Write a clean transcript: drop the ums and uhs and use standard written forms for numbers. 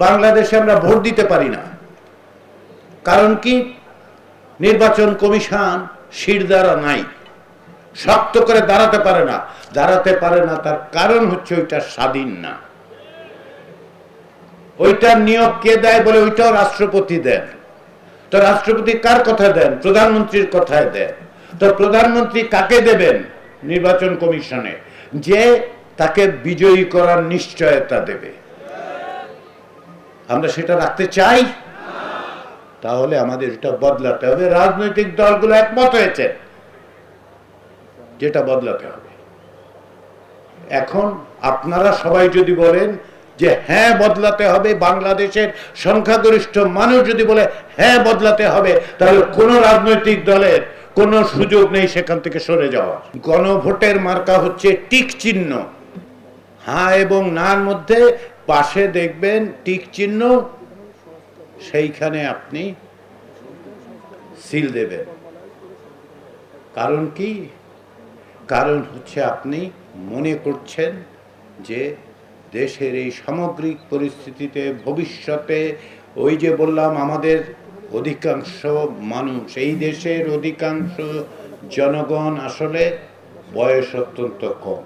বাংলাদেশে আমরা ভোট দিতে পারি না। কারণ কি? নির্বাচন কমিশন শিরদাঁড়া নাই, শক্ত করে দাঁড়াতে পারে না। তার কারণ হচ্ছে ওইটা স্বাধীন না। ওইটার নিয়োগ কে দেয় বলে ওইটাও রাষ্ট্রপতি দেন। তো রাষ্ট্রপতি কার কথা দেন? প্রধানমন্ত্রীর কথায় দেন। তো প্রধানমন্ত্রী কাকে দেবেন? নির্বাচন কমিশনে, যে তাকে বিজয়ী করার নিশ্চয়তা দেবে। আমরা সেটা রাখতে চাই। তাহলে আমাদের এটা বদলাতে হবে। রাজনৈতিক দলগুলো একমত হয়েছে যেটা বদলাতে হবে। এখন আপনারা সবাই যদি বলেন যে হ্যাঁ বদলাতে হবে, বাংলাদেশের সংখ্যাগরিষ্ঠ মানুষ যদি বলে হ্যাঁ বদলাতে হবে, তাহলে কোন রাজনৈতিক দলের কোনো সুযোগ নেই সেখান থেকে সরে যাওয়া। গণভোটের মার্কা হচ্ছে টিক চিহ্ন। হ্যাঁ এবং নার মধ্যে পাশে দেখবেন টিক চিহ্ন, সেইখানে আপনি সিল দেবেন। কারণ কি? কারণ হচ্ছে আপনি মনে করছেন যে দেশের এই সামগ্রিক পরিস্থিতিতে ভবিষ্যতে, ওই যে বললাম আমাদের অধিকাংশ মানুষ, এই দেশের অধিকাংশ জনগণ আসলে বয়স অত্যন্ত কম।